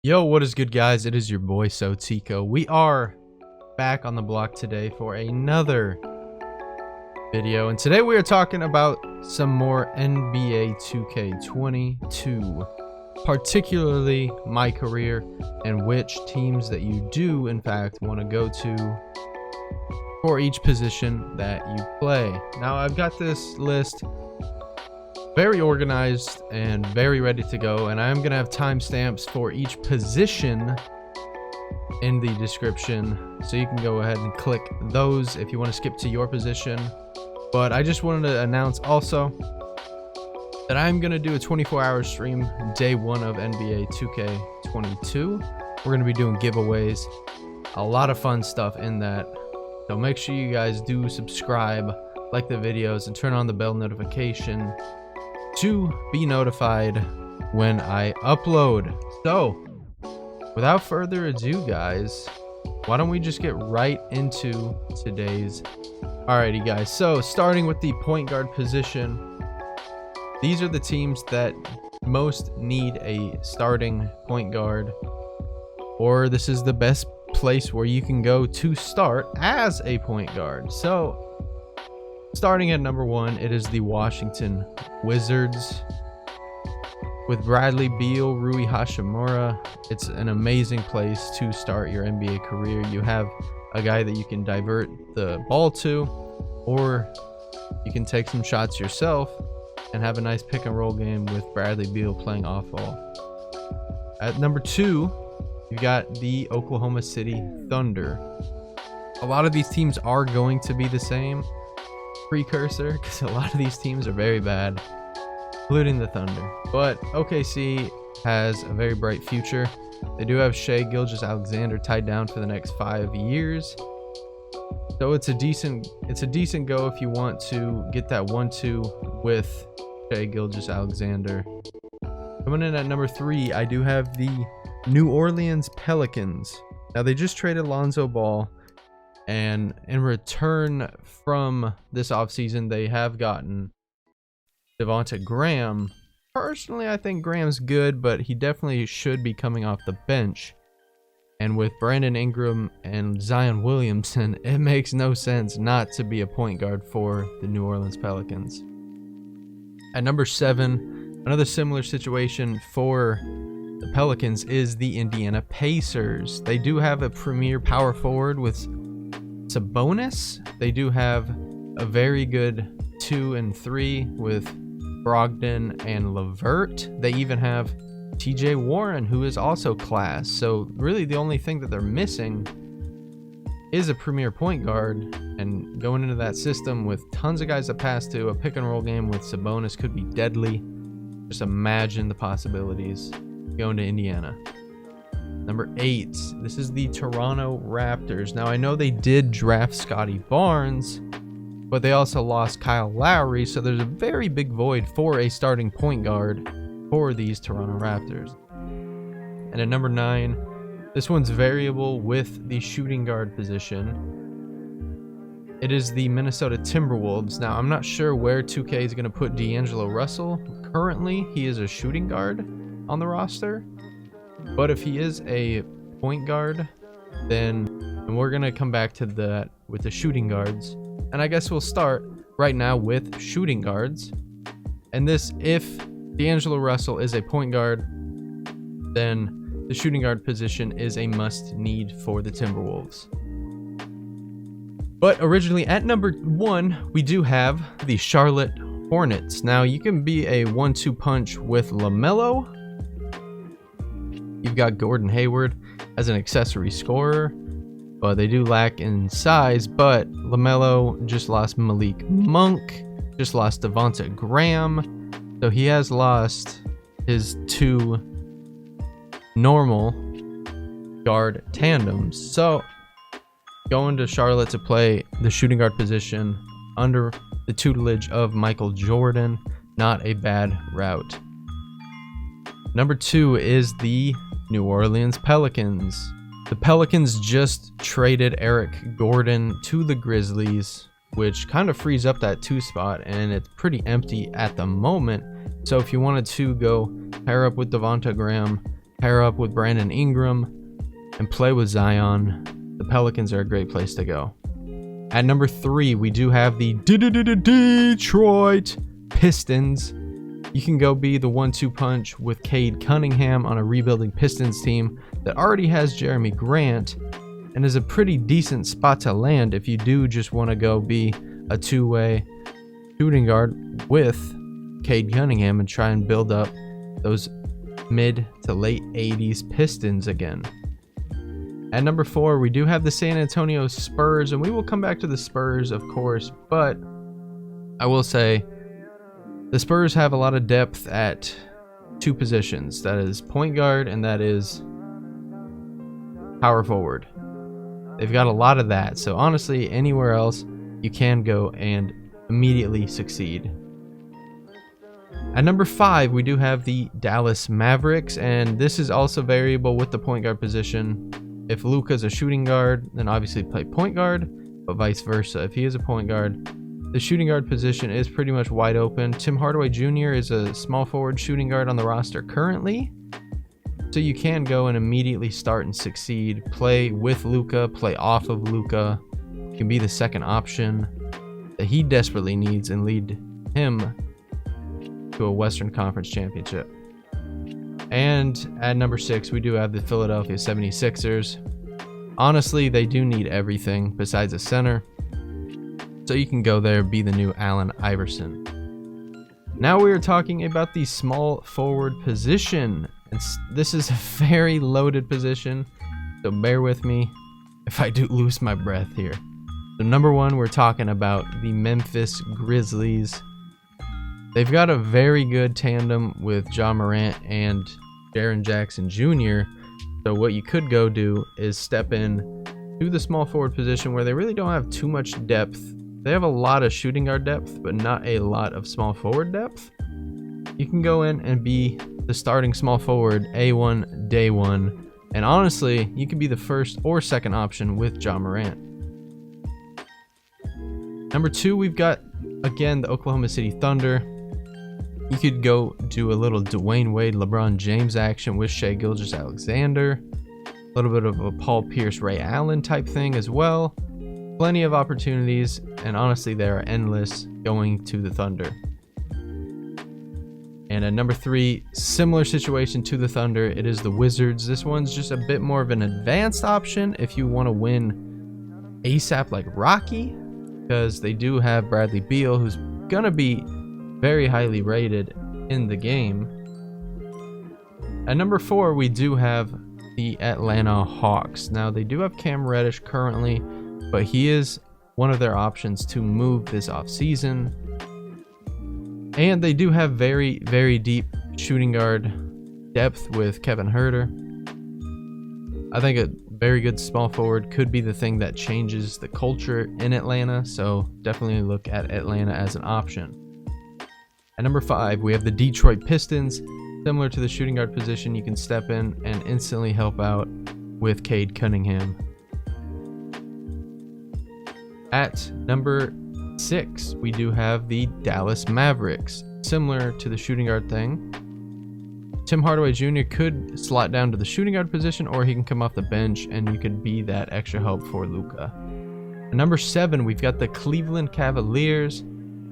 Yo, what is good, guys? It is your boy Sotico. We are back on the block today for another video, and today we are talking about some more NBA 2K22, particularly MyCAREER, and which teams that you do in fact want to go to for each position that you play. Now I've got this list very organized and very ready to go, and I'm gonna have timestamps for each position in the description, so you can go ahead and click those if you want to skip to your position. But I just wanted to announce also that I'm gonna do a 24-hour stream day one of NBA 2K22. We're gonna be doing giveaways, a lot of fun stuff in that, so make sure you guys do subscribe, like the videos, and turn on the bell notification to be notified when I upload. So without further ado, guys, why don't we just get right into today's. Alrighty, guys, so starting with the point guard position, these are the teams that most need a starting point guard, or this is the best place where you can go to start as a point guard. So starting at number one, it is the Washington Wizards with Bradley Beal, Rui Hachimura. It's an amazing place to start your NBA career. You have a guy that you can divert the ball to, or you can take some shots yourself and have a nice pick and roll game with Bradley Beal playing off ball. At number two, you got the Oklahoma City Thunder. A lot of these teams are going to be the same precursor, because a lot of these teams are very bad, including the Thunder. But OKC has a very bright future. They do have Shai Gilgeous-Alexander tied down for the next 5 years, so it's a decent go if you want to get that 1-2 with Shai Gilgeous-Alexander. Coming in at number three, I do have the New Orleans Pelicans. Now they just traded Lonzo Ball, and in return from this offseason, they have gotten Devonta Graham. Personally, I think Graham's good, but he definitely should be coming off the bench. And with Brandon Ingram and Zion Williamson, it makes no sense not to be a point guard for the New Orleans Pelicans. At number seven, another similar situation for the Pelicans is the Indiana Pacers. They do have a premier power forward with Sabonis. They do have a very good 2 and 3 with Brogdon and LeVert. They even have TJ Warren, who is also class. So really the only thing that they're missing is a premier point guard, and going into that system with tons of guys that pass to, a pick and roll game with Sabonis could be deadly. Just imagine the possibilities going to Indiana. Number eight, this is the Toronto Raptors. Now I know they did draft Scotty Barnes, but they also lost Kyle Lowry, so there's a very big void for a starting point guard for these Toronto Raptors. And at number nine, this one's variable with the shooting guard position. It is the Minnesota Timberwolves. Now I'm not sure where 2K is going to put D'Angelo Russell. Currently, he is a shooting guard on the roster, but if he is a point guard, then we're gonna come back to that with the shooting guards. And I guess we'll start right now with shooting guards. And this, if D'Angelo Russell is a point guard, then the shooting guard position is a must need for the Timberwolves. But originally at number one, we do have the Charlotte Hornets. Now you can be a 1-2 punch with LaMelo. You've got Gordon Hayward as an accessory scorer, but they do lack in size. But LaMelo just lost Malik Monk, just lost Devonta Graham, so he has lost his 2 normal guard tandems. So going to Charlotte to play the shooting guard position under the tutelage of Michael Jordan, not a bad route. Number two is the New Orleans Pelicans. The Pelicans just traded Eric Gordon to the Grizzlies, which kind of frees up that 2 spot, and it's pretty empty at the moment. So if you wanted to go pair up with Devonta Graham pair up with Brandon Ingram, and play with Zion, the Pelicans are a great place to go. At number 3, we do have the Detroit Pistons. You can go be the 1-2 punch with Cade Cunningham on a rebuilding Pistons team that already has Jeremy Grant and is a pretty decent spot to land if you do just want to go be a two-way shooting guard with Cade Cunningham and try and build up those mid to late 80s Pistons again. At number 4, we do have the San Antonio Spurs, and we will come back to the Spurs, of course, but I will say the Spurs have a lot of depth at 2 positions. That is point guard and that is power forward. They've got a lot of that, so honestly, anywhere else you can go and immediately succeed. At number 5, we do have the Dallas Mavericks, and this is also variable with the point guard position. If Luka's a shooting guard, then obviously play point guard, but vice versa. If he is a point guard, the shooting guard position is pretty much wide open. Tim Hardaway Jr. is a small forward shooting guard on the roster currently, so you can go and immediately start and succeed. Play with Luka, play off of Luka. You can be the second option that he desperately needs and lead him to a Western Conference championship. And at number 6, we do have the Philadelphia 76ers. Honestly, they do need everything besides a center, so you can go there, be the new Allen Iverson. Now we are talking about the small forward position. And this is a very loaded position, so bear with me if I do lose my breath here. So number 1, we're talking about the Memphis Grizzlies. They've got a very good tandem with Ja Morant and Jaren Jackson Jr. So what you could go do is step in to the small forward position where they really don't have too much depth. They have a lot of shooting guard depth, but not a lot of small forward depth. You can go in and be the starting small forward A1 day 1, and honestly, you could be the first or second option with Ja Morant. Number 2, we've got again the Oklahoma City Thunder. You could go do a little Dwayne Wade, LeBron James action with Shai Gilgeous-Alexander, a little bit of a Paul Pierce, Ray Allen type thing as well. Plenty of opportunities, and honestly, they are endless going to the Thunder. And at number 3, similar situation to the Thunder, it is the Wizards. This one's just a bit more of an advanced option if you want to win ASAP like Rocky, because they do have Bradley Beal, who's going to be very highly rated in the game. At number 4, we do have the Atlanta Hawks. Now, they do have Cam Reddish currently, but he is one of their options to move this offseason. And they do have very, very deep shooting guard depth with Kevin Huerter. I think a very good small forward could be the thing that changes the culture in Atlanta, so definitely look at Atlanta as an option. At number 5, we have the Detroit Pistons. Similar to the shooting guard position, you can step in and instantly help out with Cade Cunningham. At number 6, we do have the Dallas Mavericks. Similar to the shooting guard thing, Tim Hardaway Jr. could slot down to the shooting guard position, or he can come off the bench and you could be that extra help for Luka. At number 7, we've got the Cleveland Cavaliers.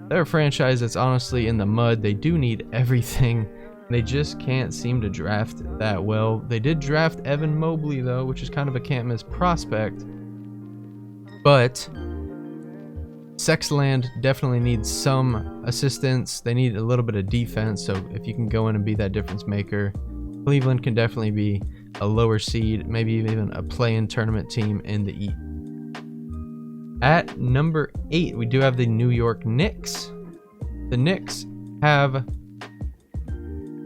They're a franchise that's honestly in the mud. They do need everything. They just can't seem to draft that well. They did draft Evan Mobley, though, which is kind of a can't-miss prospect. But Sexland definitely needs some assistance. They need a little bit of defense, so if you can go in and be that difference maker, Cleveland can definitely be a lower seed, maybe even a play-in tournament team in the East. At number 8, we do have the New York Knicks. The Knicks have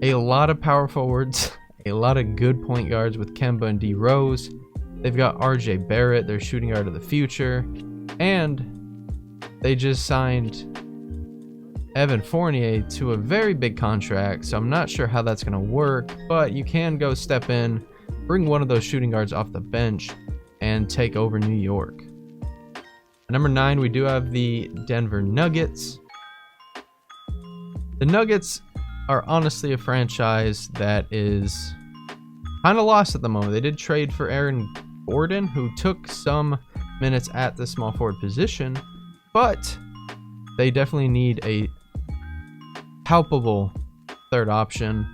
a lot of power forwards, a lot of good point guards with Kemba and D Rose. They've got RJ Barrett, their shooting guard of the future, and they just signed Evan Fournier to a very big contract, so I'm not sure how that's going to work, but you can go step in, bring one of those shooting guards off the bench, and take over New York. At number 9, we do have the Denver Nuggets. The Nuggets are honestly a franchise that is kind of lost at the moment. They did trade for Aaron Gordon, who took some minutes at the small forward position, but they definitely need a palpable third option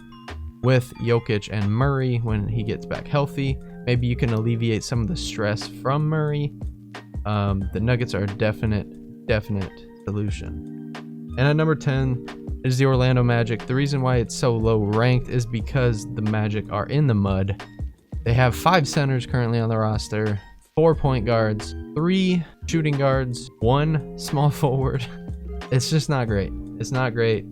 with Jokic and Murray when he gets back healthy. Maybe you can alleviate some of the stress from Murray. The Nuggets are a definite solution. And at number 10 is the Orlando Magic. The reason why it's so low ranked is because the Magic are in the mud. They have 5 centers currently on the roster, 4 point guards, 3 shooting guards, 1 small forward. It's just not great. It's not great,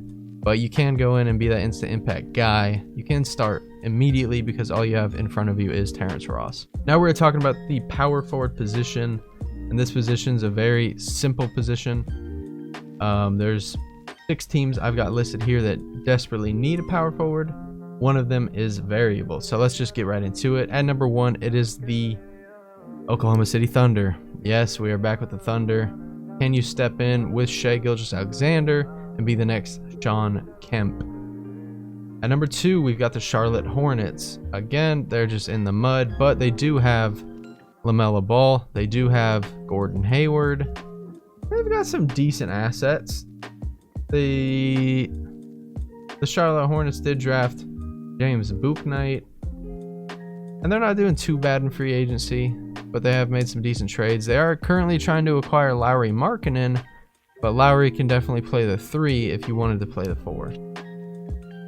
but you can go in and be that instant impact guy. You can start immediately because all you have in front of you is Terrence Ross. Now we're talking about the power forward position, and this position is a very simple position. There's 6 teams I've got listed here that desperately need a power forward. One of them is variable, so let's just get right into it. At number 1, it is the Oklahoma City Thunder. Yes, we are back with the Thunder. Can you step in with Shai Gilgeous-Alexander and be the next Sean Kemp? At number 2, we've got the Charlotte Hornets. Again, they're just in the mud, but they do have LaMelo Ball. They do have Gordon Hayward. They've got some decent assets. The Charlotte Hornets did draft James Bouknight, and they're not doing too bad in free agency, but they have made some decent trades. They are currently trying to acquire Lauri Markkanen, but Lauri can definitely play the 3 if you wanted to play the 4.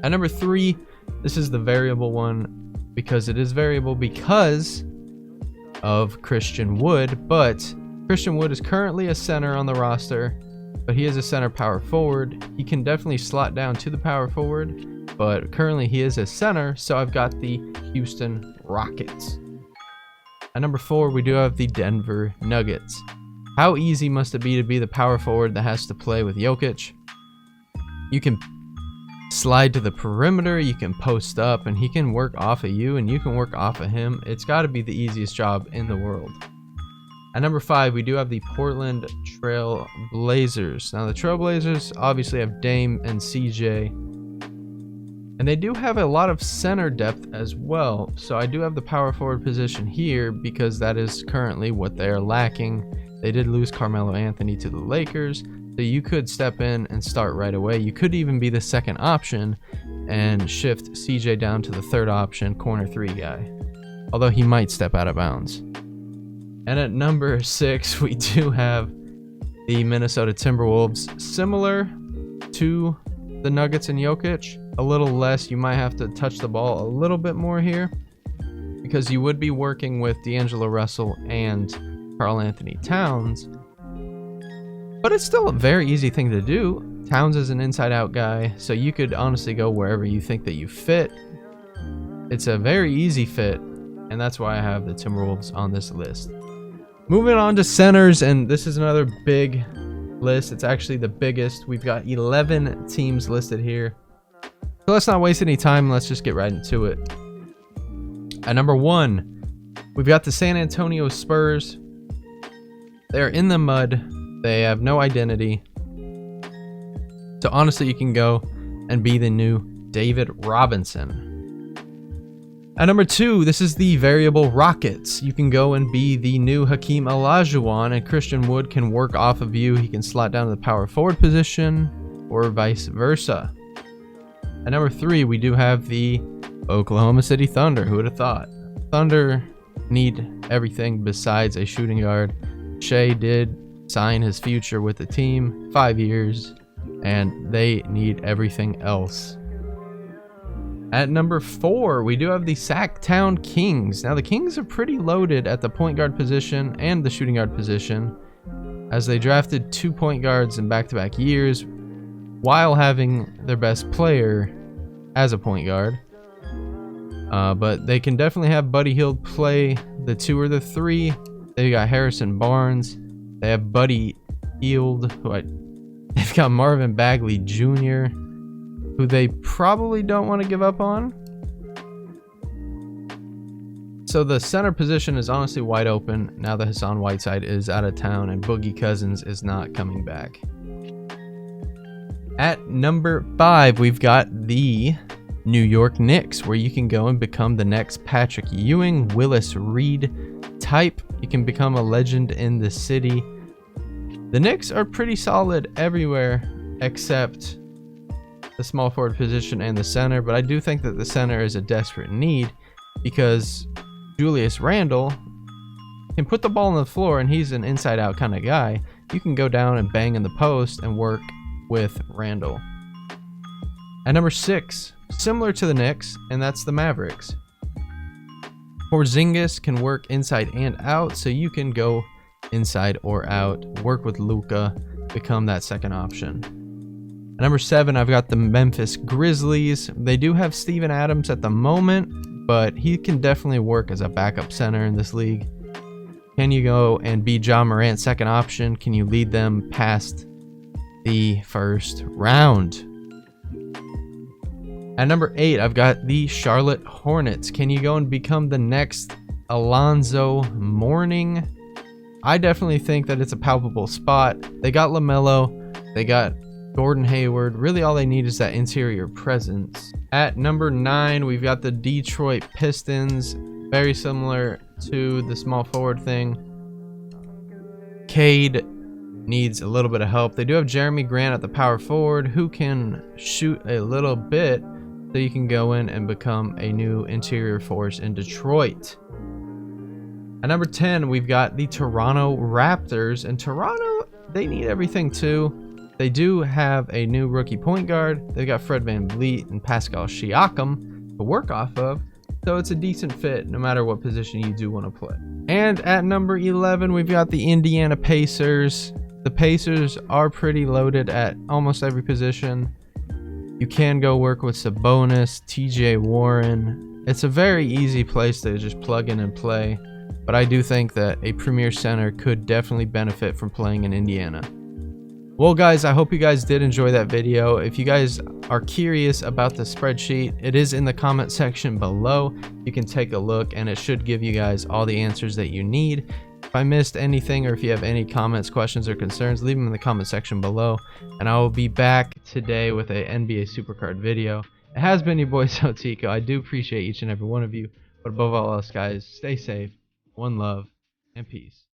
At number 3, this is the variable one because it is variable because of Christian Wood, but Christian Wood is currently a center on the roster, but he is a center power forward. He can definitely slot down to the power forward, but currently he is a center, so I've got the Houston Rockets. At number 4, we do have the Denver Nuggets. How easy must it be to be the power forward that has to play with Jokic? You can slide to the perimeter, you can post up, and he can work off of you, and you can work off of him. It's got to be the easiest job in the world. At number 5, we do have the Portland Trail Blazers. Now, the Trail Blazers obviously have Dame and CJ, and they do have a lot of center depth as well. So I do have the power forward position here because that is currently what they are lacking. They did lose Carmelo Anthony to the Lakers, so you could step in and start right away. You could even be the second option and shift CJ down to the third option, corner 3 guy, although he might step out of bounds. And at number 6, we do have the Minnesota Timberwolves. Similar to the Nuggets and Jokic, a little less. You might have to touch the ball a little bit more here because you would be working with D'Angelo Russell and Karl Anthony Towns. But it's still a very easy thing to do. Towns is an inside-out guy, so you could honestly go wherever you think that you fit. It's a very easy fit, and that's why I have the Timberwolves on this list. Moving on to centers, and this is another big list. It's actually the biggest. We've got 11 teams listed here. So let's not waste any time. Let's just get right into it. At number 1, we've got the San Antonio Spurs. They're in the mud. They have no identity. So honestly, you can go and be the new David Robinson. At number 2, this is the variable Rockets. You can go and be the new Hakeem Olajuwon, and Christian Wood can work off of you. He can slot down to the power forward position, or vice versa. At number 3, we do have the Oklahoma City Thunder. Who would have thought? Thunder need everything besides a shooting guard. Shai did sign his future with the team, 5 years, and they need everything else. At number 4, we do have the Sacktown Kings. Now, the Kings are pretty loaded at the point guard position and the shooting guard position, as they drafted 2 point guards in back-to-back years while having their best player as a point guard. But they can definitely have Buddy Hield play the 2 or the 3. They got Harrison Barnes. They have Buddy Hield. They've got Marvin Bagley Jr., who they probably don't want to give up on. So the center position is honestly wide open now that Hassan Whiteside is out of town and Boogie Cousins is not coming back. At number 5, we've got the New York Knicks, where you can go and become the next Patrick Ewing, Willis Reed type. You can become a legend in the city. The Knicks are pretty solid everywhere except the small forward position and the center, but I do think that the center is a desperate need because Julius Randle can put the ball on the floor and he's an inside out kind of guy. You can go down and bang in the post and work with Randle. At number 6, similar to the Knicks, and that's the Mavericks. Porzingis can work inside and out, so you can go inside or out, work with Luka, become that second option. At number 7, I've got the Memphis Grizzlies. They do have Steven Adams at the moment, but he can definitely work as a backup center in this league. Can you go and be Ja Morant's second option? Can you lead them past the first round? At number 8, I've got the Charlotte Hornets. Can you go and become the next Alonzo Mourning? I definitely think that it's a palpable spot. They got LaMelo, they got Gordon Hayward. Really all they need is that interior presence. At number 9, we've got the Detroit Pistons. Very similar to the small forward thing. Cade needs a little bit of help. They do have Jeremy Grant at the power forward who can shoot a little bit, so you can go in and become a new interior force in Detroit. At number 10, we've got the Toronto Raptors, and Toronto, they need everything too. They do have a new rookie point guard. They've got Fred VanVleet and Pascal Siakam to work off of, so it's a decent fit no matter what position you do want to play. And at number 11, we've got the Indiana Pacers. The Pacers are pretty loaded at almost every position. You can go work with Sabonis, TJ Warren. It's a very easy place to just plug in and play, but I do think that a premier center could definitely benefit from playing in Indiana. Well guys, I hope you guys did enjoy that video. If you guys are curious about the spreadsheet, it is in the comment section below. You can take a look and it should give you guys all the answers that you need. If I missed anything or if you have any comments, questions, or concerns, leave them in the comment section below. And I will be back today with a NBA Supercard video. It has been your boy Sotico. I do appreciate each and every one of you. But above all else, guys, stay safe, one love, and peace.